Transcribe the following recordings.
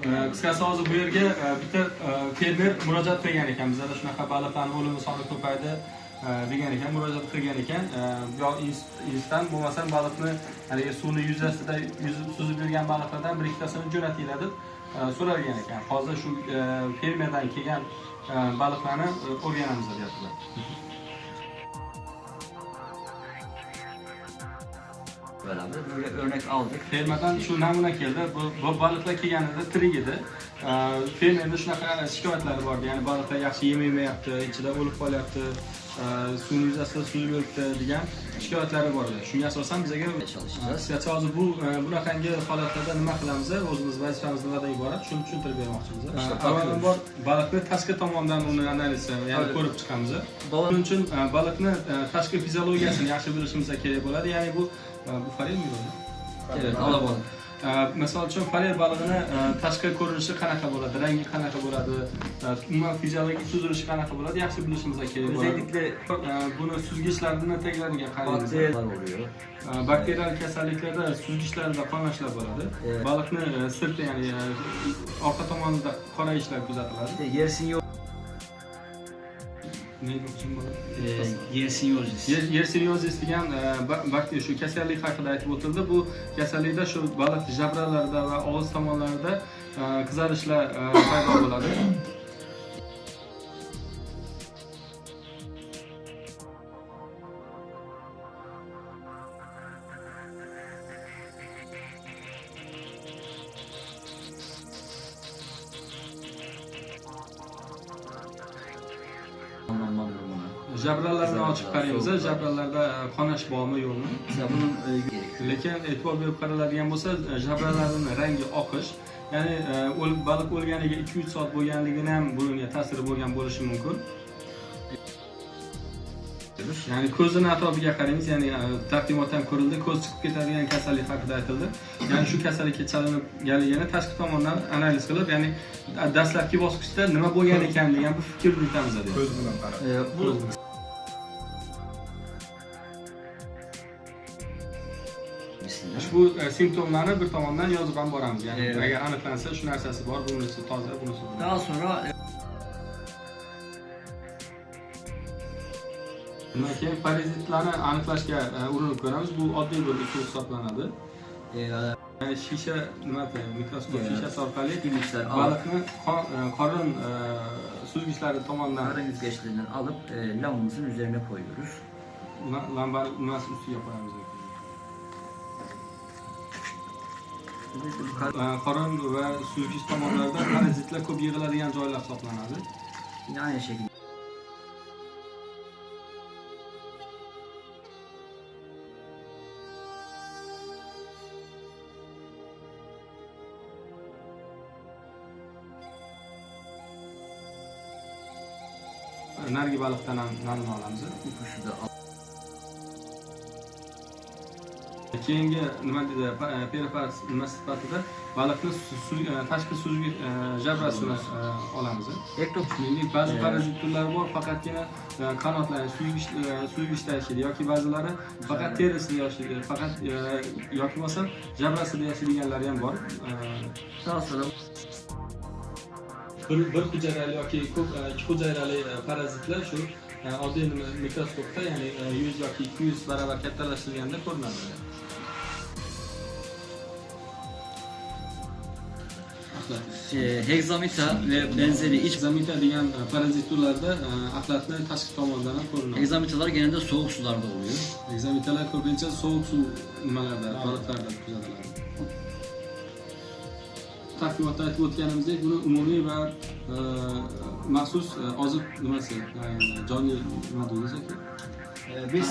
Qisqasi hozir bu yerga bitta fermer murojaat qilgan ekan. Bizda shunaqa baliqlarning o'limi soni ko'paydi degan ekan, murojaat qilgan ekan. Yo insdan bo'lmasa baliqni haligi suvni yuzasida suzib yurgan baliqlardan bir ikkitasini jo'natinglar deb so'ralgan ekan. Hozir shu fermerdan kelgan baliqlarni o'rganamiz deyaptilar. Böyle örnek aldık. Fermadan shu namuna keldi. Bu baliqlar kelganida tirik edi. Fermerda shunaqa shikoyatlari bor. Ya'ni baliqlar yaxshi yemayapti, ichida o'lib qolyapti, suvni yuzasida suzib yuribdi degan shikoyatlari bor edi. Shunga asosan bizga Çalışacağız. Qisqacha hozir bunaqangi holatlarda nima qilamiz? O'zimiz vazifamiz nimadan iborat? Shuni tushuntirib bermoqchimiz. Avvalambor baliqni tashqi tomondan uni analizi, ya'ni ko'rib chiqamiz. Buning uchun baliqni tashqi fiziologiyasini yaxshi bilishimiz kerak bo'ladi. Ya'ni bu farel mi bo'ladi? Evet, alabalık. Misol uchun farel balig'ini tashqi ko'rinishi qanaqa bo'ladi, rangi qanaqa bo'ladi, umuman fiziologik tuzilishi qanaqa bo'ladi, yaxshi bilishimiz kerak bo'ladi. Özellikle buni süzgichlarni taglariga qaraymiz. bakteriyalar oluyor. Bakteriyal kasalliklarda süzgichlarda qonashlar bo'ladi. Baliqni sirti, ya'ni orqa tomonida qorayishlar kuzatiladi. Yersinyoz. Yersinyozis. Yersinyozis degan bakteriya shu kasallik haqida aytib o'tildi. Bu kasallikda shu baliq jabralarida va og'iz tomonlarida qizarishlar paydo bo'ladi. Anlanma durumuna. Jabralarni ochib qaraymiz. Jabralarda qonash bormi yo'qmi? Mesela bunun gerekiyor. Lekin e'tibor berib qaraladigan bo'lsa, jabralarning rangi oqish, ya'ni baliq o'lganiga 2-3 soat bo'lganligini ham bunga ta'siri bo'lgan bo'lishi mumkin. Ya'ni ko'zini atrofiga qaraymiz, ya'ni taqdimotdan ko'rildi, ko'z chiqib ketadigan kasallik haqida aytildi. Ya'ni shu kasallikka chalinganligini tashqi tomondan analiz qilib, ya'ni dastlabki bosqichda nima bo'lgan ekan degan bir fikr yuritamiz deydi. Ko'z bilan qarab. Bu Ushbu simptomlarni bir tomondan yozib ham boramiz. Ya'ni agar aniqlansa shu narsasi bor, bunisi toza, bunisi bor. daha sonra Bundan keyin parazitlarni aniqlashga urinib ko'ramiz. Bu oddiy bir usul hisoblanadi. Ya'ni shisha nima deydi, mikroskop shishasi orqali baliqni qorin suzgichlari tomonidan karın yüzgeçlerinden alıp lavamızın üzerine koyuyoruz. lambani nimasi ustiga qo'yamiz. Qorin va suzgich tomonlarida parazitlar ko'p yig'iladigan joylar hisoblanadi. Yine aynı şekilde. Nargi baliqdan ham namuna olamiz. Bu kuşu da al. Keyingi nima deydi, perifaraz nima sifatida baliqni tashqi suzgich jabrasini olamiz. Shuningdek, ba'zi parazit turlari bor, faqatgina qanotlarni suzgichda yashaydi yoki ba'zilari faqat terisida yashaydi, faqat yoki bo'lmasa jabrasida yashaydiganlari ham bor. Daha sonra bir hujayrali yoki ko'p ikki hujayrali parazitlar shu oddiy mikroskopda, ya'ni 100 yoki 200 barobar kattalashtirganda ko'rinadi. Hexamita ve benzeri iç Hexamita degan parazit turlarda axlatni tashqi tomondan ham ko'rinadi. hexamitalar genelde soğuk sularda oluyor. Hexamitalar ko'pincha sovuq suv nimalarda, baliqlarda kuzatiladi. Taqdimotda aytib o'tganimizdek, buni umumiy va maxsus oziq nimasi, jonli nima deymiz aka?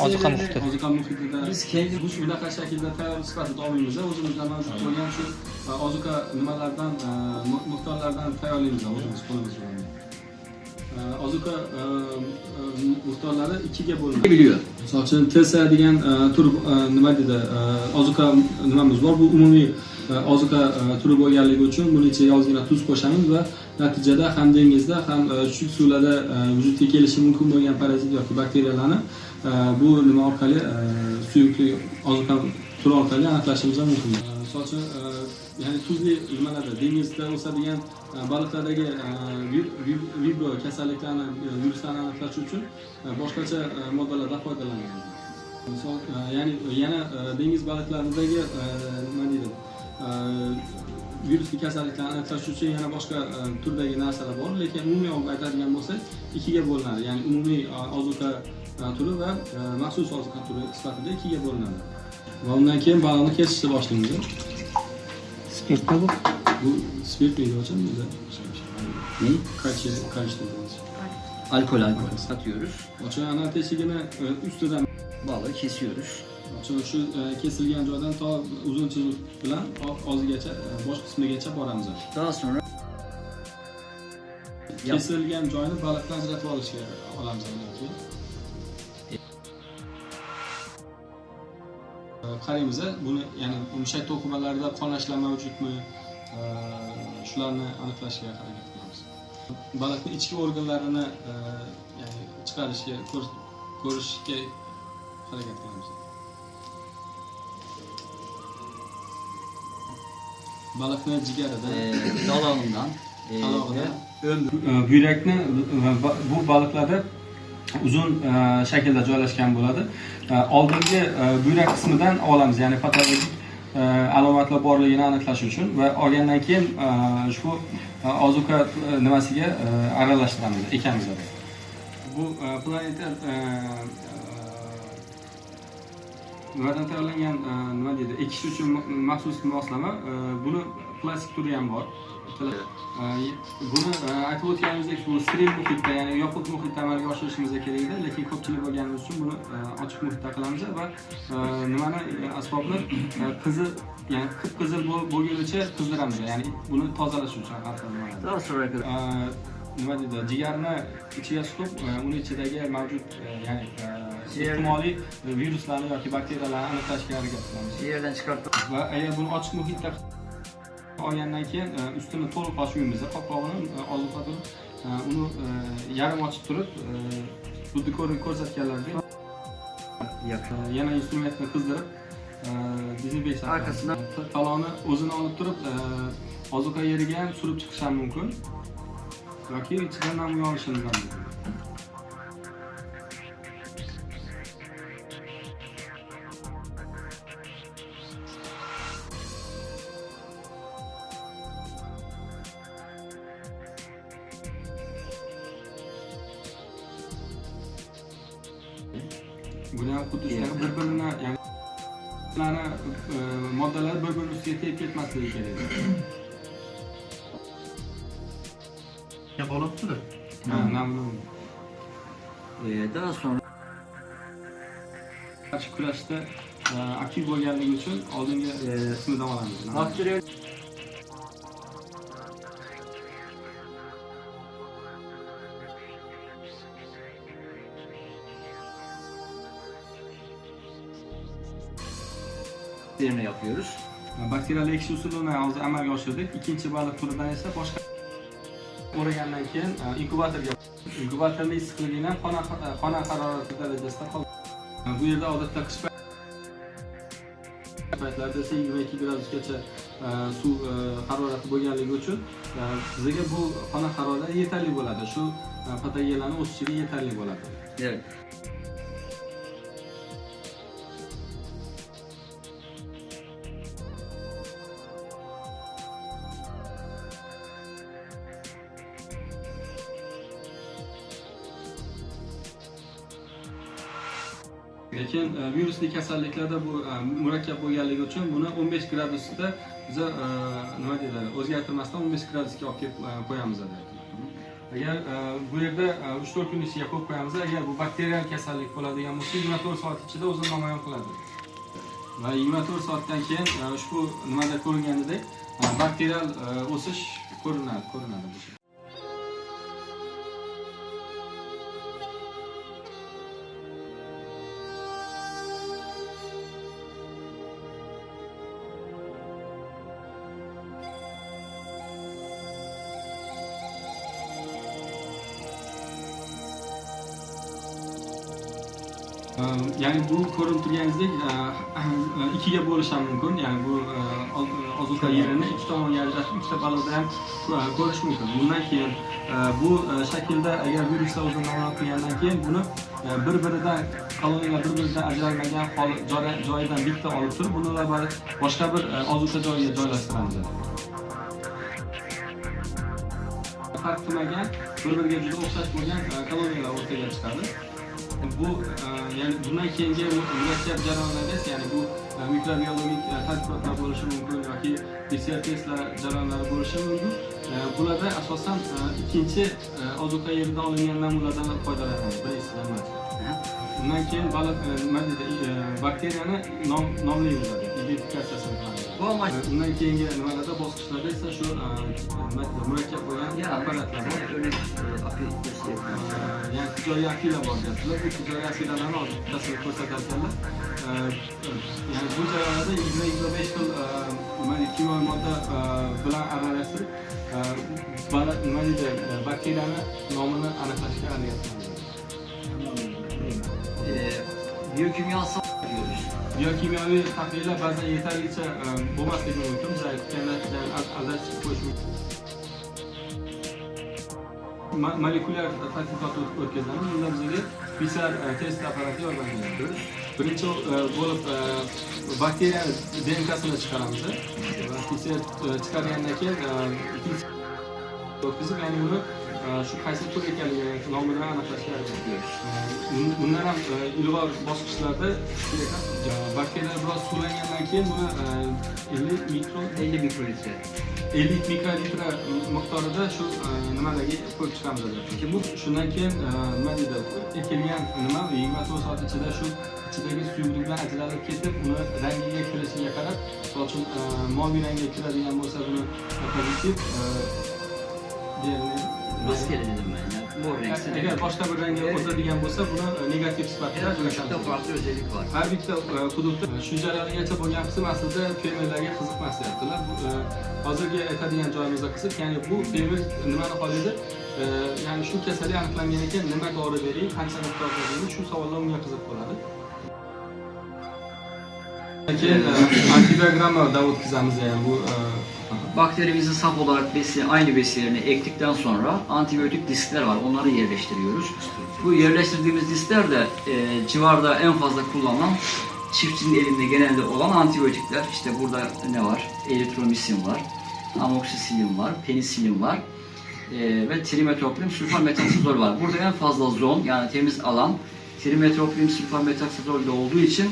Ozuqa muhitida Biz kendi bu shunaqa shaklda tayyor sifatida olmaymiz. O'zimizda mavjud bo'lgan shu ozuqa nimalardan, miqdorlardan tayyorlaymiz o'zimiz qo'limiz bilan. Ozuqa miqdorlari 2 ga bo'linadi. biliyor. Misol uchun TSA degan tur nima deydi, ozuqa nimamiz bor. Bu umumiy ozuqa turi bo'lganligi uchun buni ichiga ozgina tuz qo'shamiz va natijada ham dengizda ham chuchuk suvlarda vujudga kelishi mumkin bo'lgan parazit yoki bakteriyalarni bu nima orqali suyuqlik ozuqa turi orqali aniqlashimiz mumkin. Misol uchun, ya'ni tuzli nimalarda dengizda o'sadigan baliqlardagi vibro kasalliklarni, viruslarni aniqlash uchun boshqacha moddalardan foydalanamiz. Misol, ya'ni yana dengiz baliqlaridagi nima deydi? Virusli kasalliklarni aniqlash uchun yana boshqa turdagi narsalar bor, lekin umumiy olib aytadigan bo'lsak, ikkiga bo'linadi. Ya'ni umumiy ozuqa turi va maxsus ozuqa turi sifatida ikkiga bo'linadi. Va undan keyin baliqni kesishni boshlaymiz. Spirtda bu. Bu spirt miydi hocam? Ne? Karıştı. Alkol atıyoruz. Hocam ana teshigini ustidan Balığı kesiyoruz. hocam shu kesilgan joydan to uzun chiziq bilan og'zigacha, bosh qismigacha boramiz. Daha sonra Kesilgan joyni baliqdan ajratib olishga olamiz. Qaraymiz, buni ya'ni mushak to'qimalarida qonlashlar mavjudmi? Shularni aniqlashga harakat qilamiz. Baliqning ichki organlarini ya'ni chiqarishga, ko'rishga harakat qilamiz. Baliqni jigarida, dalağından buyrakni bu baliqlarda uzun shaklda joylashgan bo'ladi. Oldingi buyrak qismidan olamiz, ya'ni patologik alomatlar borligini aniqlash uchun va olgandan keyin ushbu ozuqa nimasiga aralashtiramiz, ekamiz. Bu planetar nimadan tayyorlangan, nima deydi, ekish uchun maxsus moslama. Buni plastik turi ham bor. Buni aytib o'tganimizdek, bu steril muhitda, ya'ni yopiq muhitda amalga oshirishimiz kerak edi, lekin ko'pchilik bo'lganimiz uchun buni ochiq muhitda qilamiz va nimani asbobni qizil, ya'ni qip-qizil bo'lgunicha qizdiramiz, ya'ni buni tozalash uchun har daha sonra nima deydi, jigarni ichiga suqib, uni ichidagi mavjud, ya'ni ehtimoliy viruslarni yoki bakteriyalarni aniqlashga harakat qilamiz. yerden çıkartıp Va agar buni ochiq muhitda olgandan keyin ustini to'liq ochib yumamiz, qopqog'ini ozuqa turib, uni yarim ochib turib, xuddi ko'rsatganlaridek yana instrumentni qizdirib, dezinfeksiya arkasına talonni o'zini olib turib, ozuqa yeriga ham surib chiqish ham mumkin. Yoki ichidan namuna olishimiz ham mumkin. Buni ham xuddi shunaqa bir-birini, ya'ni moddalar bir-birini ustiga tegib ketmasligi kerak. Qolibdi-da. Namuna. daha sonra Qarshi kurashda aktiv bo'lganligi uchun oldingi qismidan olamiz. bakteriya yerine yapıyoruz. Bakteriyali ekish usulini hozir amalga oshirdik. Ikkinchi baliq turidan esa boshqa o'ragandan keyin inkubatorning issiqligini xona harorati darajasida qoldiramiz. Bu yerda odatda qish paytlarida 22 gradusgacha suv harorati bo'lganligi uchun bizga bu xona harorati yetarli bo'ladi. Shu patogenlarning o'sishiga yetarli bo'ladi. Evet. Lekin virusli kasalliklarda bu murakkab bo'lganligi uchun buni 15 gradusda biz nima deydi, o'zgartirmasdan 15 gradusga olib kelib qo'yamiz. Agar bu yerda 3-4 kun ichiga qo'yib qo'yamiz, agar bu bakterial kasallik bo'ladigan bo'lsa 24 soat ichida o'zini namoyon qiladi. Va 24 soatdan keyin ushbu nimada ko'ringanidek bakterial o'sish ko'rinadi. Ya'ni bu ko'rinib turganingizdek ikkiga bo'lish ham mumkin. Ya'ni bu ozuqa yerini ikki tomonga ajratib, ikkita baliqda ham ko'rish mumkin. Bundan keyin bu shaklda agar viruslar o'zini namoyon qilgandan keyin buni bir-biridan koloniyalar bir-biridan ajralmagan joyidan bitta olib turib, buni boshqa bir ozuqa joyiga joylashtiramiz. Farq qilmagan, bir-biriga juda o'xshash bo'lgan koloniyalar o'rtaga chiqadi. Bu ya'ni bundan keyingi murakkab jarayonlarda esa, ya'ni bu mikrobiologik tadqiqotlar bo'lishi mumkin yoki PCR testlar jarayonlari bo'lishi mumkin. Bularda asosan ikkinchi ozuqa yeridan olingan namunalardan foydalanamiz, birinchisidan emas. Bundan keyin baliq nima deydi, bakteriyani nomlaymiz, identifikatsiyasini qilamiz. Bu amaç Undan keyingi nimalarda bosqichlarda esa shu murakkab bo'lgan apparatlar bor. Yani ticari afiyle var yaptılar. Bu ticari afilelerine aldık. Tasarruf ko'rsatarkanlar. Yani bu jarayonda 25 yil kimyo modda bilan aralashtirib nima deydi, bakteriyani nomini aniqlashga harakat biyokimyasal diyoruz. Biyokimyoviy tahlillar ba'zan yetarlicha bo'lmasligi mumkin. Bizlar kutganlardan adashib qo'yish mumkin. Molekulyar tadqiqot o'tkazamiz. Bunda bizga PCR test apparati yordam beradi. Birinchi bo'lib bakteriya DNK'sini chiqaramiz. PCR chiqargandan keyin o'tkazib, ya'ni uni shu qaysi tur ekanligini nomini aniqlashga harakat qilamiz. Bundan ham ilg'or bosqichlarda bakteriyalar biroz suvlangandan keyin buni 50 mikrolitre. 50 mikrolitre miqdorida shu nimalarga qo'yib chiqamiz. Chunki bu shundan keyin nima deydi, ekilgan nima 24 soat ichida shu ichidagi suyuqlik bilan ajralib ketib, uni rangiga kirishiga qarab, misol uchun moviy rangga kiradigan bo'lsa buni pozitiv deyiladi. Rastgele dedim ben ya. Mor renk. Eğer başka bir renge o'tadigan bo'lsa, buni negativ sifatida Burada farklı özellik var. har bitta hududda shu jarayongacha bo'lgan qism aslida fermerlarga qiziqmaslayaptilar. Hozirgi aytadigan joyimizda qiziq, ya'ni bu fermer nimani xohlaydi? Ya'ni shu kasallik aniqlangan ekan, nima dori bering, qancha miqdorda bering, shu savollar unga qiziq bo'ladi. Keyin antibiogrammadan o'tkazamiz, ya'ni bu Bakterimizi saf olarak aynı besiyerine ektikten sonra antibiyotik diskler var. Onları yerleştiriyoruz. Bu yerleştirdiğimiz diskler de civarda en fazla kullanılan çiftçinin elinde genelde olan antibiyotikler. İşte burada ne var? Eritromisin var, amoksisilin var, penisilin var ve trimetoprim sülfametoksidol var. Burada en fazla zon, yani temiz alan trimetoprim sülfametoksidolde olduğu için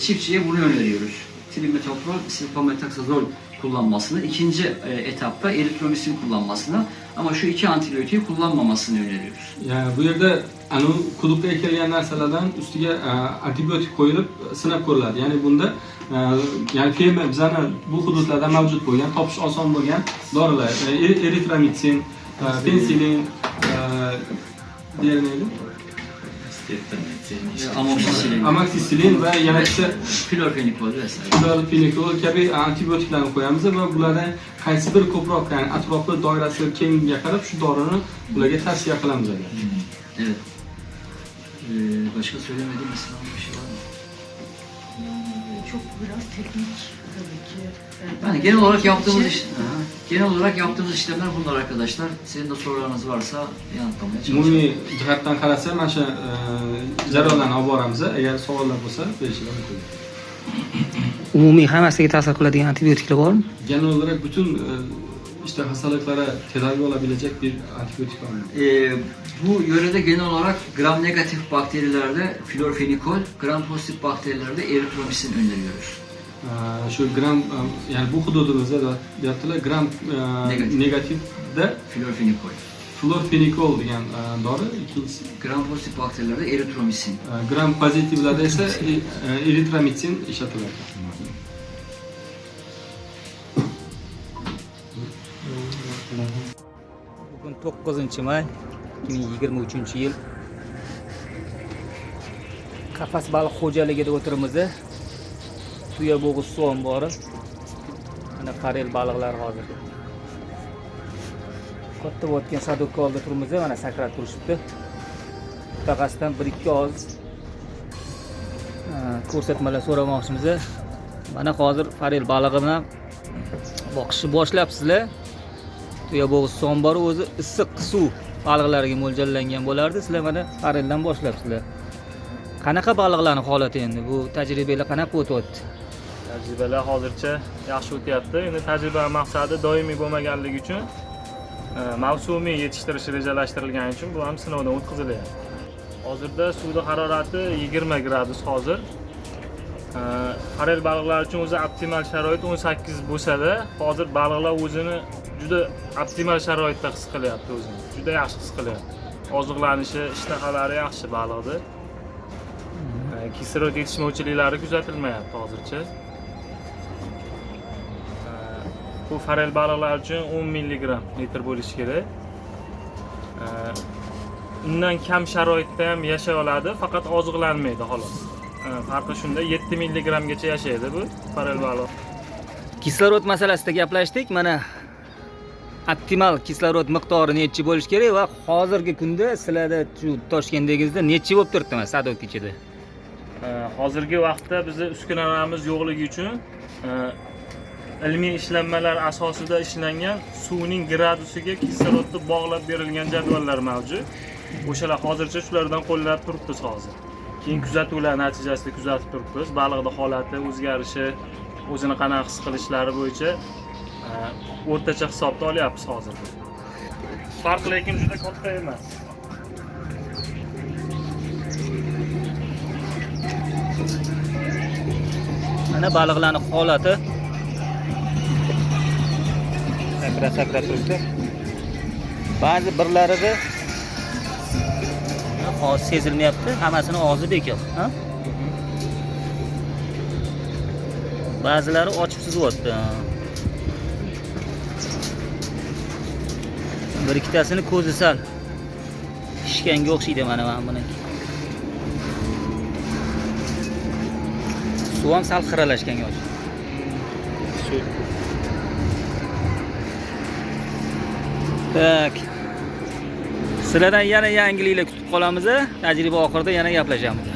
çiftçiye bunu öneriyoruz. Trimetoprim sülfametoksidol kullanmasını, ikinci etapta eritromisin kullanmasını, ama şu iki antibiyotiği kullanmamasını öneriyoruz. Yani bu yerde quduqqa ekilgan narsalardan ustiga antibiotik qo'yilib sinab ko'riladi. Ya'ni bunda yani fermer bizani bu hududlarda mavjud bo'lgan, topish oson bo'lgan dorilar, eritromitsin, pensilin, diğeri neydi? Amoksisilin ve yana ise klorfenikol vesaire. Klorfenikol kabi antibiotiklarni qo'yamiz va bulardan qaysi biri ko'proq, yani atrofli doirasi kengiga qarab shu dorini ularga tavsiya qilamiz. Evet. Başka söylemediğim mesela bir şey var mı? Çok biraz teknik tabii ki. Yani genel olarak yaptığımız işlemler bunlar arkadaşlar. Senin de sorularınız varsa yanıtlamaya çalışalım. Umumiy jihatdan qarasa mana shu jarayonlarni olib boramiz. Agar savollar bo'lsa berishlar mumkin. Umumiy hammasiga ta'sir qiladigan antibiotiklar bormi? Genel olarak bütün işte hastalıklara tedavi olabilecek bir antibiyotik var mı? Bu yörede genel olarak gram negatif bakterilerde florfenikol, gram pozitif bakterilerde eritromisin öneriyoruz. Şu gram, yani bu hududumuzda da yaptılar gram negatifde florfenikol degan dori, ikincisi gram pozitif bakterilerde eritromisin. Gram pozitivlarda ise eritromitsin ishlatiladi. Bugun 9-may 2023-yil. Qafas baliq xo'jaligida o'tirimiz. Tuya bo'g'iz suv ombori. Mana farel baliqlar hozir. Katta o'tgan sadokka oldi turimiz, mana sakrab turishibdi. Taqasidan 1-2 oz ko'rsatmalar so'ramoqchimiz. Mana hozir forel balig'i bilan boqishni boshlabsizlar. Tuya bo'g'iz son bor, o'zi issiq suv baliqlariga mo'ljallangan bo'lardi. Sizlar mana foreldan boshlabsizlar. Qanaqa baliqlarning holati endi? Bu tajribalar qanaqa o'tyapti? Tajribalar hozircha yaxshi o'tyapti. Endi tajriba maqsadi doimiy bo'lmaganligi uchun mavsumiy yetishtirish rejalashtirilgani uchun bu ham sinovdan o'tkazilyapti. Hozirda suvning harorati 20 gradus hozir. Forel baliqlar uchun o'zi optimal sharoit 18 bo'lsa-da, hozir baliqlar o'zini juda optimal sharoitda his qilyapti o'zini. Juda yaxshi his qilyapti. Oziqlanishi, ishtahalari yaxshi baliqda. Kislorod yetishmovchiliklari kuzatilmayapti hozircha. Bu forel baliqlar uchun 10 mg litr bo'lishi kerak. Undan kam sharoitda ham yashay oladi, faqat oziqlanmaydi xolos. Farqi shunda 7 mg gacha yashaydi bu forel baliq. Kislorod masalasida gaplashdik. Mana optimal kislorod miqdori necha bo'lishi kerak va hozirgi kunda sizlarda shu Toshkentdagizda necha bo'lib turibdi mana sadok ichida? Hozirgi vaqtda bizni uskunalarimiz yo'qligi uchun ilmiy ishlanmalar asosida ishlangan suvning gradusiga kislorodni bog'lab berilgan jadvallar mavjud. O'shalar hozircha shulardan qo'llab turibmiz hozir. Keyin kuzatuvlar natijasida kuzatib turibmiz. Baliqning holati, o'zgarishi, o'zini qanaqa his qilishlari bo'yicha o'rtacha hisobda olyapmiz hozir. Farq lekin juda katta emas. Mana baliqlarning holati sakra turibdi. Ba'zi birlarida hozir sezilmayapti, hammasini og'zi bekor, ha? Ba'zilari ochib suzyapti. Bir ikkitasini ko'zi sal pishganga o'xshaydi mana buni. Suv ham sal xiralashganga o'xshaydi. Tak. Sizlardan yana yangiliklar kutib qolamiz. Tajriba oxirida yana gaplashamiz.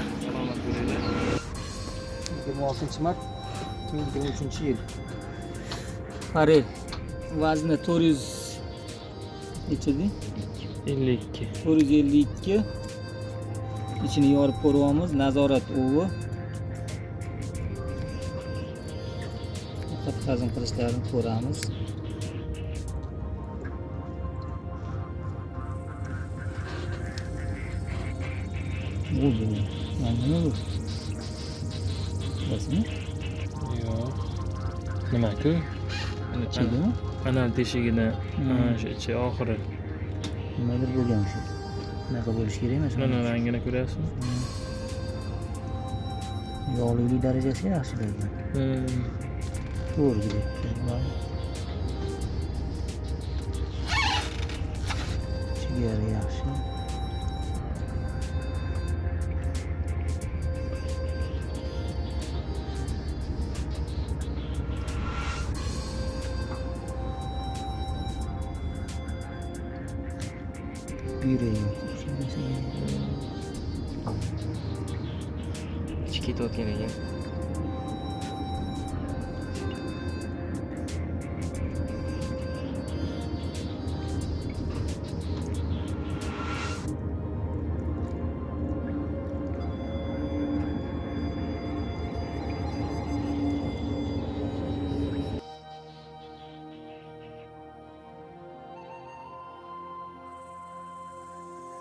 26-mart 2023-yil. Forel vazni 400 nechadi? 52. 452. İçini yorib ko'ryapmiz. Nazorat ovi. Faqat hazm qilishlarini ko'ramiz. Bu nima bu? Rasmi? Yo'q. Nima-ku? Chegimi? Ana teshigini, shu ichi oxiri. Nimadir bo'lgan shu. Bunaqa bo'lishi kerak emas. Mana rangini ko'ryapsizmi? Yog'lilik darajasi yaxshi bo'lgan. To'g'ri. Chigari yaxshi. Biri yo'q. Ichki ketayotgan ekan.